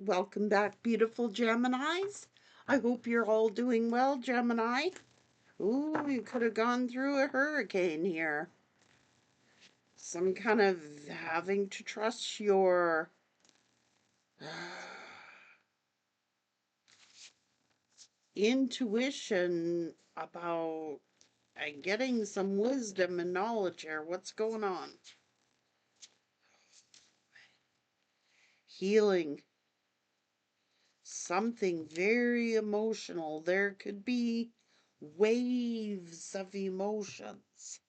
Welcome back, beautiful Geminis. I hope you're all doing well, Gemini. Ooh, you could have gone through a hurricane here. Some kind of having to trust your intuition about getting some wisdom and knowledge here. What's going on? Healing. Something very emotional. There could be waves of emotions.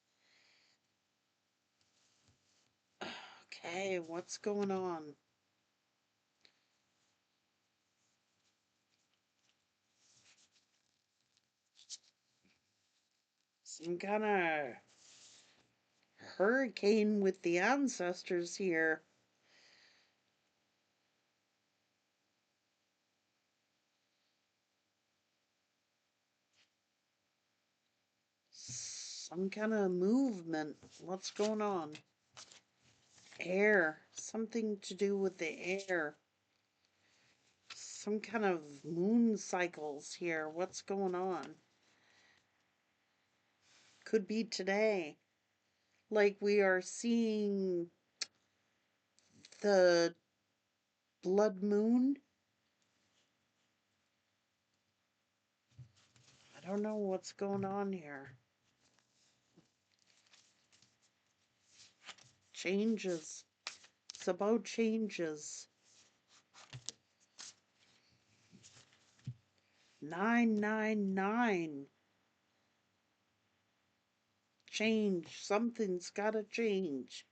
Okay, what's going on? Some kind of hurricane with the ancestors here. Some kind of movement. What's going on? Air. Something to do with the air. Some kind of moon cycles here. What's going on? Could be today. Like we are seeing the blood moon. I don't know what's going on here. Changes. It's about changes. 999. Change. Something's gotta change.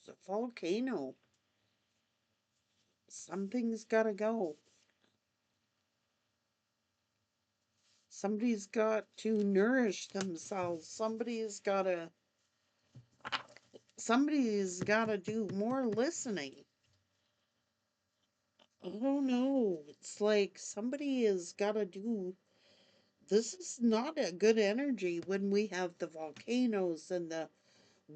It's a volcano. Something's gotta go. Somebody's got to nourish themselves. Somebody's gotta do more listening. Oh no. It's like somebody has gotta do. This is not a good energy when we have the volcanoes and the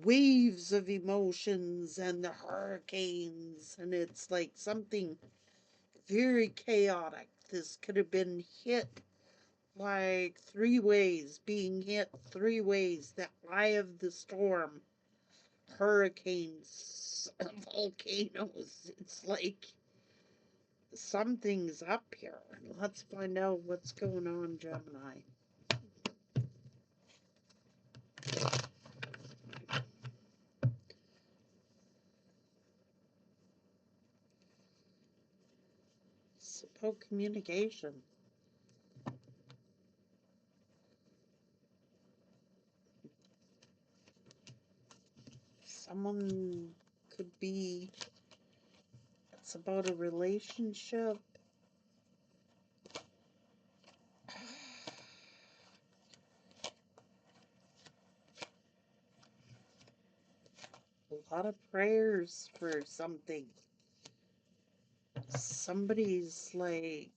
waves of emotions and the hurricanes, and it's like something very chaotic. This could have been hit like three ways, being hit three ways. The eye of the storm, hurricanes, volcanoes. It's like something's up here. Let's find out what's going on, Gemini. It's about communication. Someone could be, it's about a relationship. A lot of prayers for something. Somebody's like,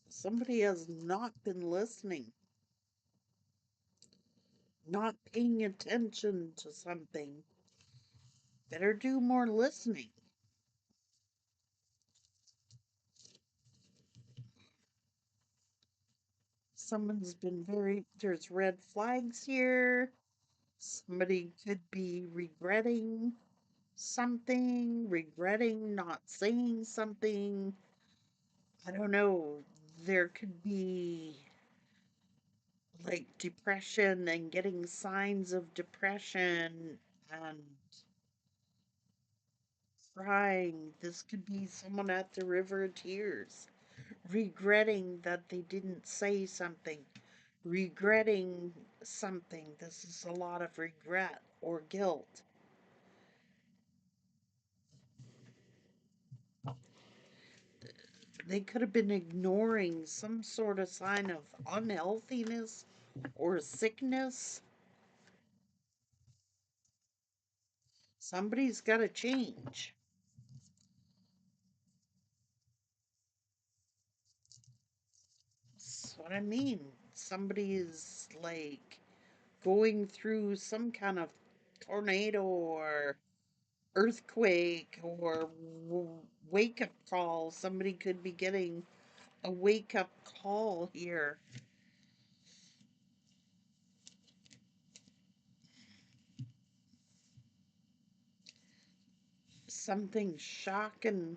somebody has not been listening, not paying attention to something. Better do more listening. Someone's been there's red flags here. Somebody could be regretting something, regretting not saying something. I don't know. There could be like depression and getting signs of depression and crying. This could be someone at the river of tears, regretting that they didn't say something, regretting something. This is a lot of regret or guilt. They could have been ignoring some sort of sign of unhealthiness or sickness. Somebody's got to change. what I mean. Somebody is like going through some kind of tornado or earthquake or wake up call. Somebody could be getting a wake up call here. Something shocking.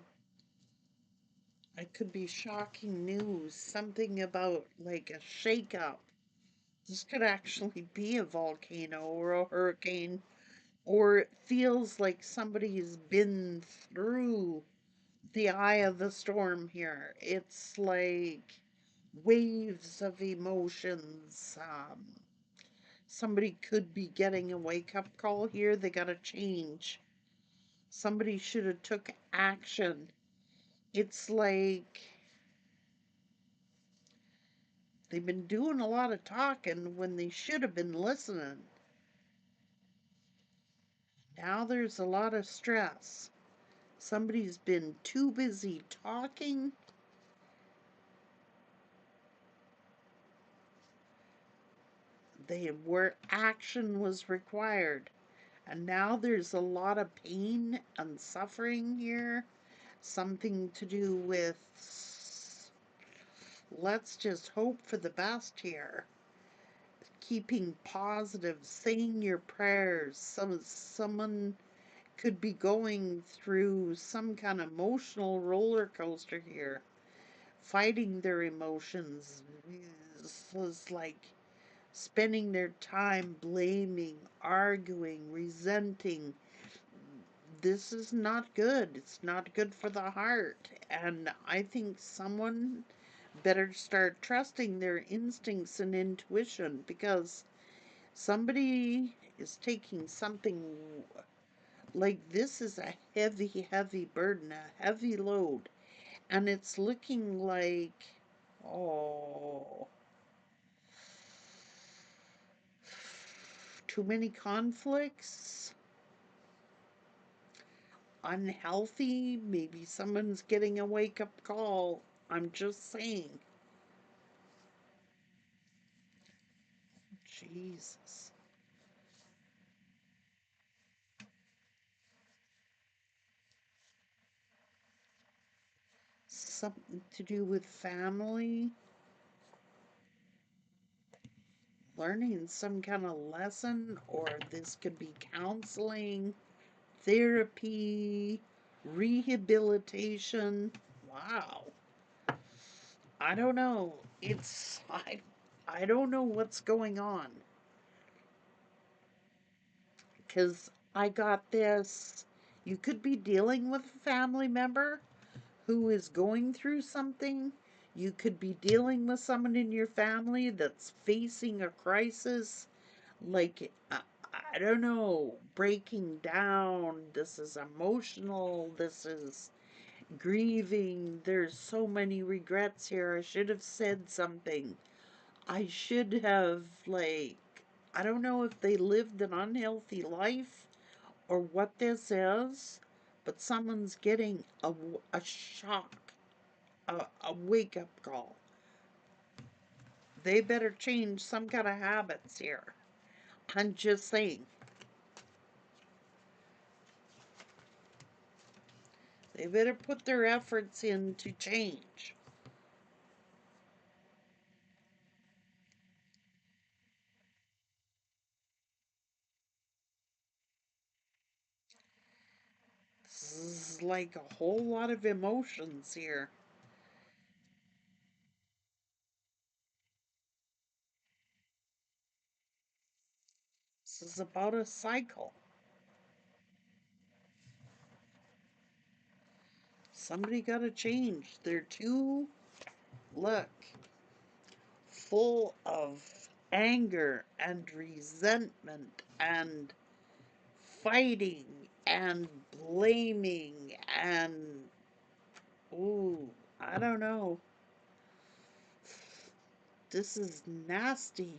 It could be shocking news. Something about like a shakeup. This could actually be a volcano or a hurricane, or it feels like somebody's been through the eye of the storm here. It's like waves of emotions. Somebody could be getting a wake up call here. They got to change. Somebody should have took action. It's like they've been doing a lot of talking when they should have been listening. Now there's a lot of stress. Somebody's been too busy talking. They where action was required. And now there's a lot of pain and suffering here. Something to do with, let's just hope for the best here. Keeping positive, saying your prayers. Someone could be going through some kind of emotional roller coaster here, fighting their emotions. This is like spending their time blaming, arguing, resenting. This is not good. It's not good for the heart. And I think someone better start trusting their instincts and intuition, because somebody is taking something like this is a heavy, heavy burden, a heavy load. And it's looking like, oh, too many conflicts, unhealthy. Maybe someone's getting a wake up call. I'm just saying. Jesus. Something to do with family, learning some kind of lesson, or this could be counseling, therapy, rehabilitation. Wow. I don't know. I don't know what's going on, cuz I got this. You could be dealing with a family member who is going through something. You could be dealing with someone in your family that's facing a crisis, like, I don't know, breaking down. This is emotional. This is grieving. There's so many regrets here. I should have said something. I should have, like, I don't know if they lived an unhealthy life or what this is, but someone's getting a shock, a wake up call. They better change some kind of habits here. I'm just saying. They better put their efforts in to change. This is like a whole lot of emotions here. This is about a cycle. Somebody got to change. They're too, look, full of anger and resentment and fighting and blaming and, ooh, I don't know. This is nasty.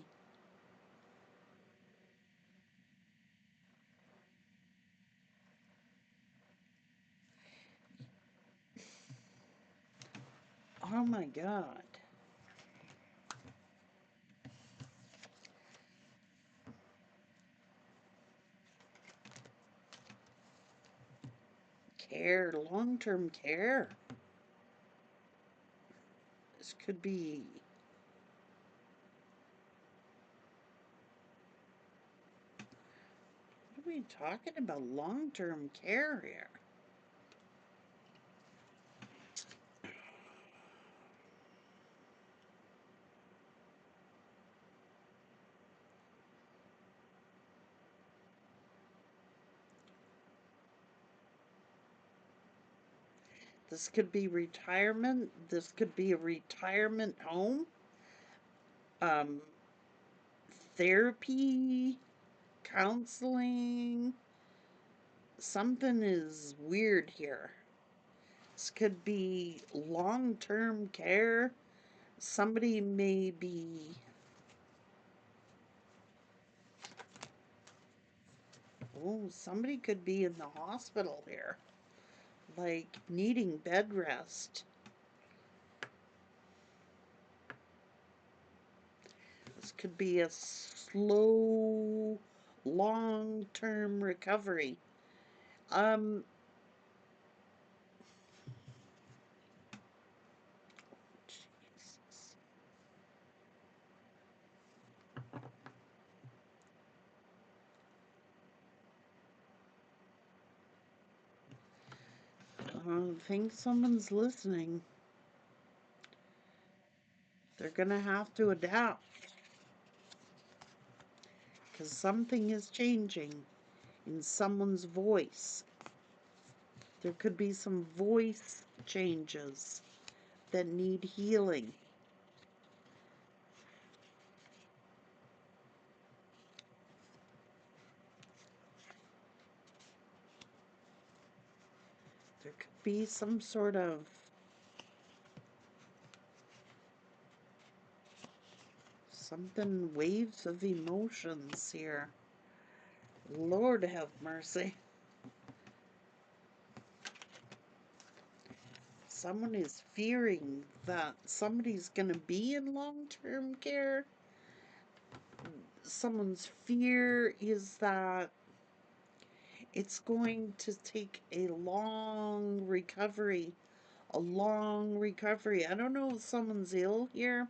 Oh my God. care, long-term care. This could be, what are we talking about? Long-term care here. This could be retirement. This could be a retirement home. Um, Therapy, counseling. Something is weird here. This could be long term care. Somebody may be, oh, somebody could be in the hospital here, like needing bed rest. This could be a slow, long term recovery. Um, Jesus. I think someone's listening. They're gonna have to adapt because something is changing in someone's voice. There could be some voice changes that need healing. There could be some sort of something, waves of emotions here. Lord have mercy. Someone is fearing that somebody's going to be in long term care. Someone's fear is that it's going to take a long recovery. A long recovery. I don't know if someone's ill here.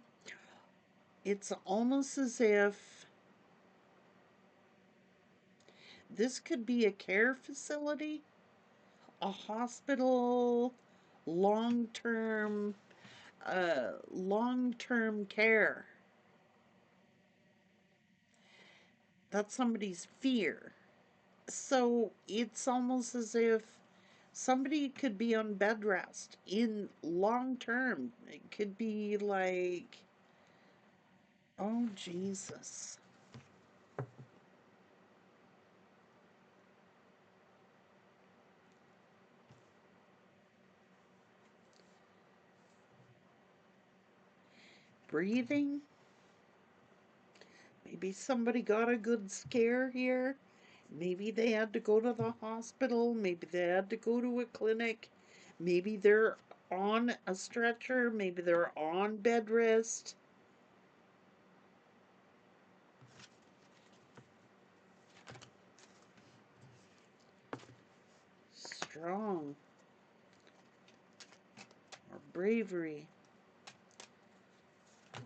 It's almost as if this could be a care facility, a hospital, long-term, long-term care. That's somebody's fear. So it's almost as if somebody could be on bed rest in long term. It could be like, oh, Jesus. Breathing. Maybe somebody got a good scare here. Maybe they had to go to the hospital. Maybe they had to go to a clinic. Maybe they're on a stretcher. Maybe they're on bed rest. Strong or bravery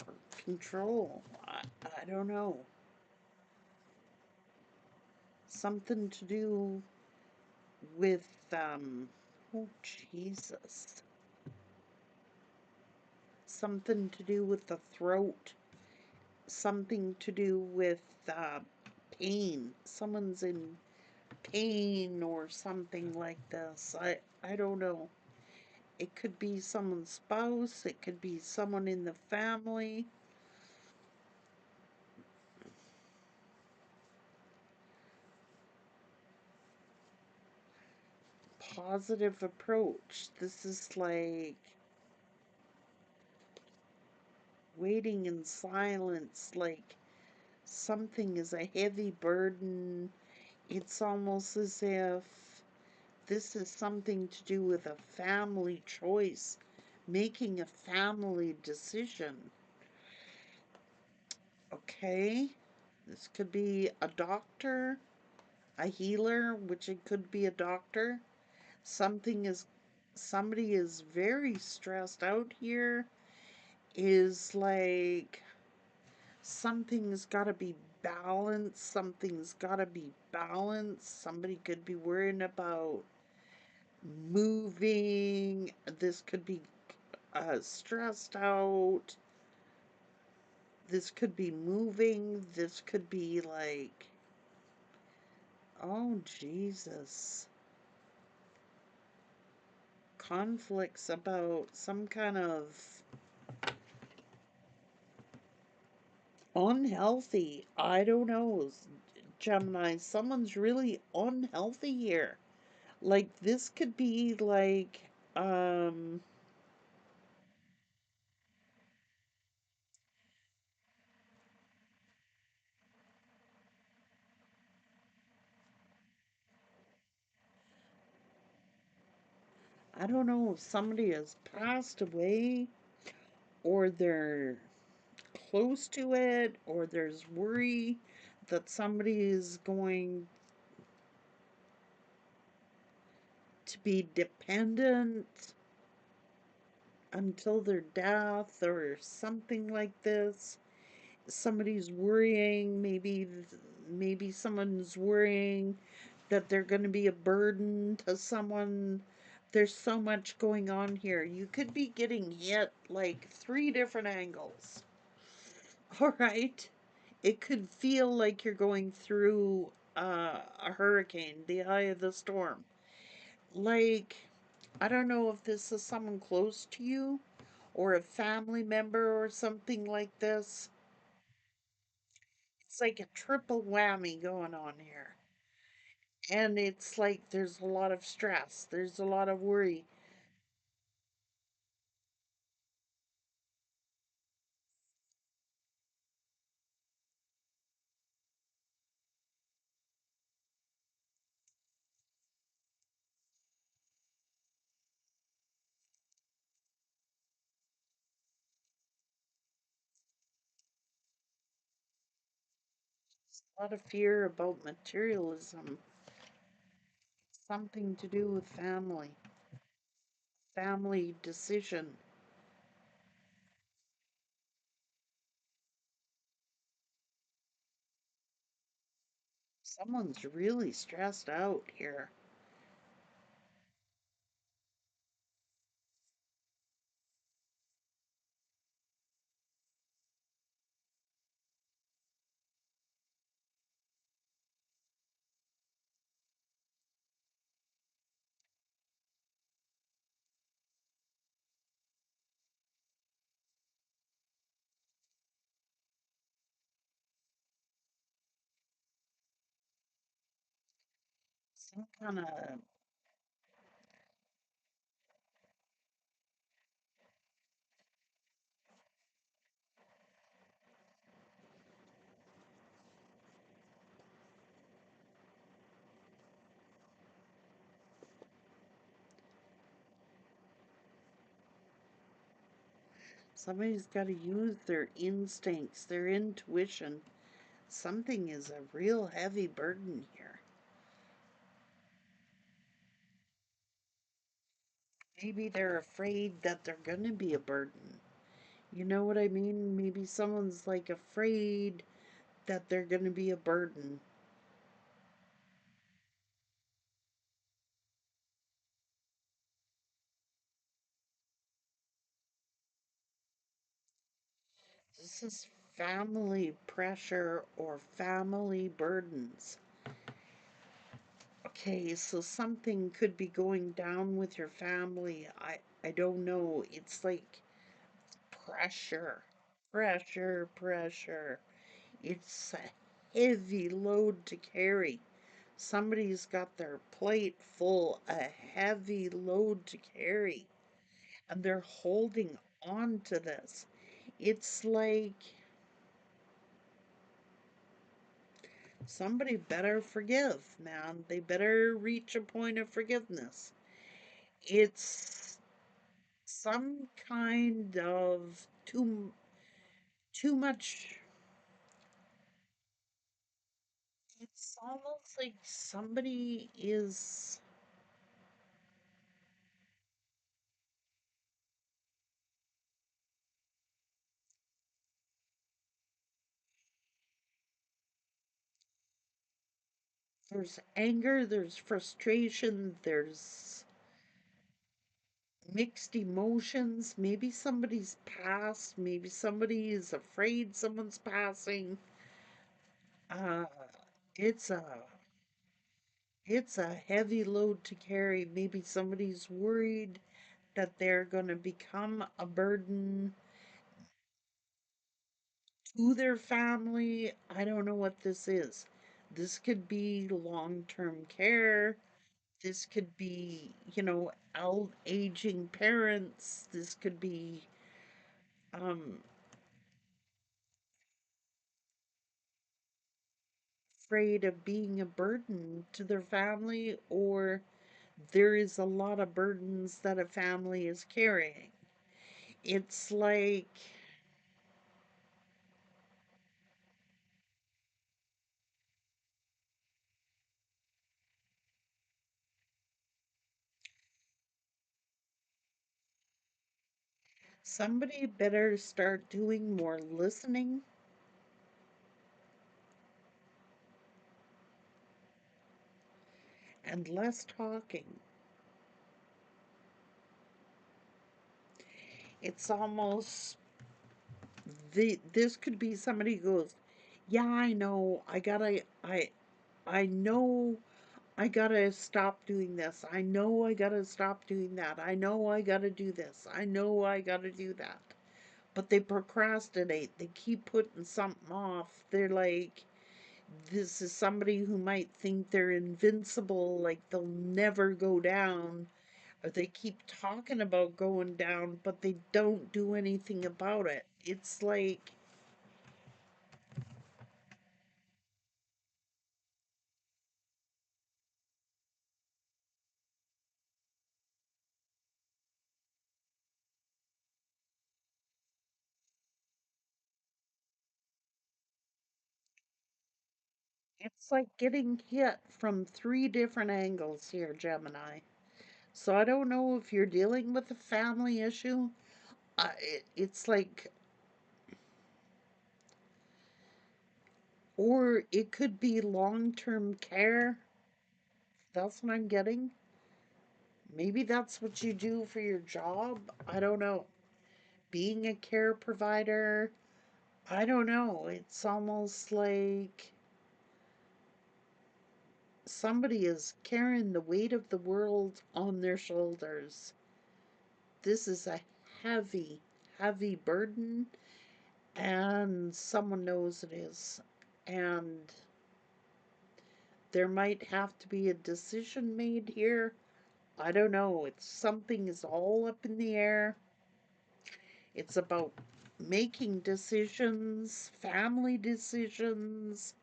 or control. I don't know. Something to do with, oh, Jesus. Something to do with the throat. Something to do with pain. Someone's in pain or something like this. I don't know. It could be someone's spouse, it could be someone in the family. Positive approach. This is like waiting in silence, like something is a heavy burden. It's almost as if this is something to do with a family choice, making a family decision. Okay, this could be a doctor, a healer, which it could be a doctor. Something is somebody is very stressed out here. Is like something's got to be balanced. Something's got to be balanced. Somebody could be worrying about moving. This could be stressed out. This could be moving. This could be like, oh, Jesus. Conflicts about some kind of unhealthy. I don't know, Gemini. Someone's really unhealthy here. Like, this could be like, I don't know if somebody has passed away or they're close to it or there's worry that somebody is going to be dependent until their death or something like this. Somebody's worrying, maybe someone's worrying that they're going to be a burden to someone. There's so much going on here. You could be getting hit like three different angles. All right. It could feel like you're going through a hurricane, the eye of the storm. Like, I don't know if this is someone close to you or a family member or something like this. It's like a triple whammy going on here. And it's like there's a lot of stress, there's a lot of worry. A lot of fear about materialism, something to do with family, family decision. Someone's really stressed out here. Some kind of, somebody's got to use their instincts, their intuition. Something is a real heavy burden here. Maybe they're afraid that they're going to be a burden. You know what I mean? Maybe someone's like afraid that they're going to be a burden. This is family pressure or family burdens. Okay, so something could be going down with your family. I don't know. It's like pressure. Pressure, pressure. It's a heavy load to carry. Somebody's got their plate full, a heavy load to carry, and they're holding on to this. It's like somebody better forgive, man. They better reach a point of forgiveness. It's some kind of too much. It's almost like somebody is There's anger, there's frustration, there's mixed emotions. Maybe somebody's passed, maybe somebody is afraid someone's passing. Uh, it's a it's a heavy load to carry. Maybe somebody's worried that they're going to become a burden to their family. I don't know what this is. This could be long-term care. This could be, aging parents. This could be um, afraid of being a burden to their family, or there is a lot of burdens that a family is carrying. It's like somebody better start doing more listening and less talking. It's almost this could be somebody who goes, "Yeah, I know. I know I gotta stop doing this. I know I gotta stop doing that. I know I gotta do this. I know I gotta do that." But they procrastinate. They keep putting something off. They're like, this is somebody who might think they're invincible, like they'll never go down, or they keep talking about going down, but they don't do anything about it. It's like getting hit from three different angles here, Gemini. So I don't know if you're dealing with a family issue. It's like, or it could be long term care. That's what I'm getting. Maybe that's what you do for your job. I don't know. Being a care provider, I don't know. It's almost like somebody is carrying the weight of the world on their shoulders. This is a heavy, heavy burden, and someone knows it is. And there might have to be a decision made here. I don't know. It's something is all up in the air. It's about making decisions, family decisions.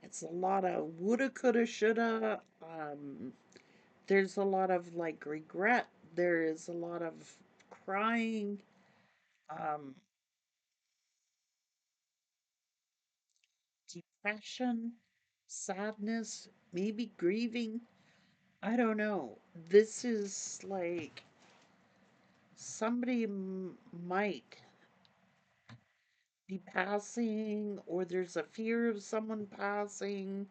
It's a lot of woulda, coulda, shoulda. There's a lot of like regret. There is a lot of crying, um, depression, sadness, maybe grieving. I don't know. This is like somebody might be passing, or there's a fear of someone passing.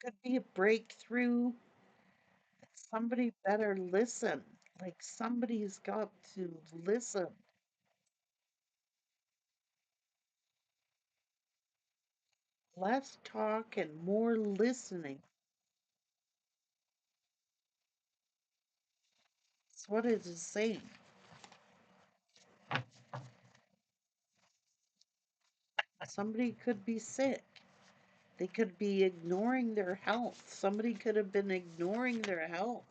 Could be a breakthrough. Somebody better listen. Like somebody's got to listen. Less talk and more listening. That's what it is saying. Somebody could be sick. They could be ignoring their health. Somebody could have been ignoring their health.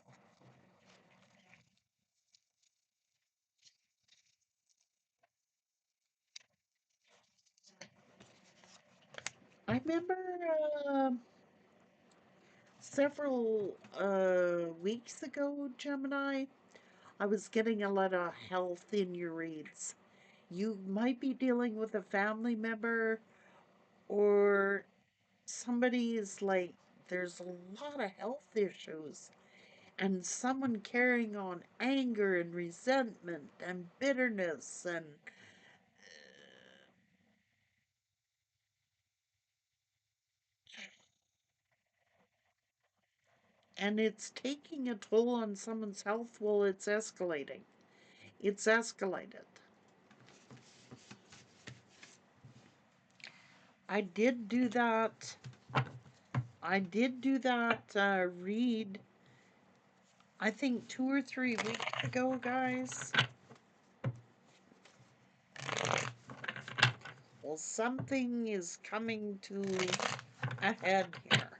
remember uh, several weeks ago, Gemini, I was getting a lot of health in your reads. You might be dealing with a family member or somebody is like, there's a lot of health issues, and someone carrying on anger and resentment and bitterness, and it's taking a toll on someone's health. Well, it's escalating. It's escalated. I did do that. I did do that read, I think 2 or 3 weeks ago, guys. Well, something is coming to a head here.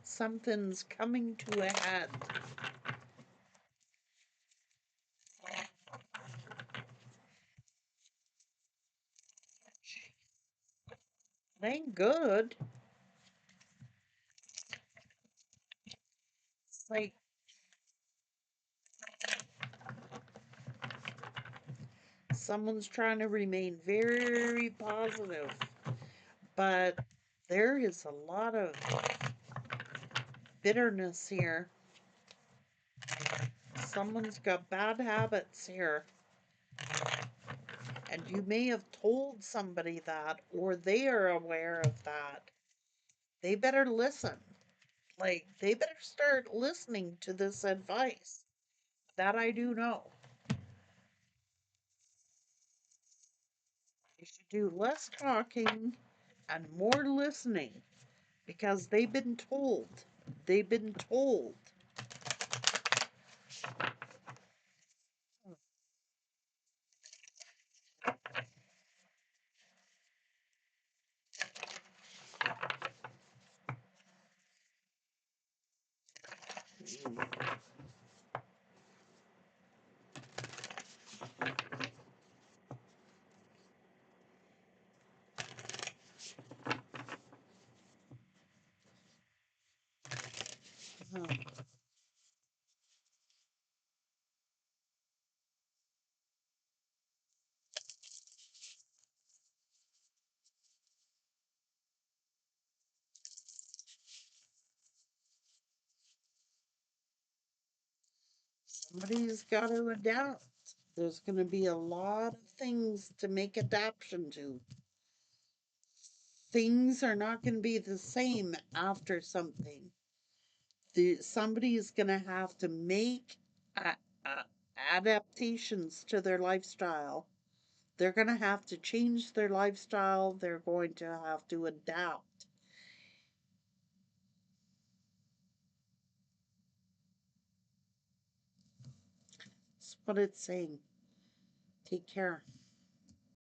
Something's coming to a head. Thank good. It's like someone's trying to remain very positive, but there is a lot of bitterness here. Someone's got bad habits here, and you may have told somebody that, or they are aware of that. They better listen. Like, they better start listening to this advice. That I do know. You should do less talking and more listening because they've been told. They've been told. Somebody's got to adapt. There's going to be a lot of things to make adaptation to. Things are not going to be the same after something. Somebody is going to have to make a, a, adaptations to their lifestyle. They're going to have to change their lifestyle. They're going to have to adapt. That's what it's saying. Take care.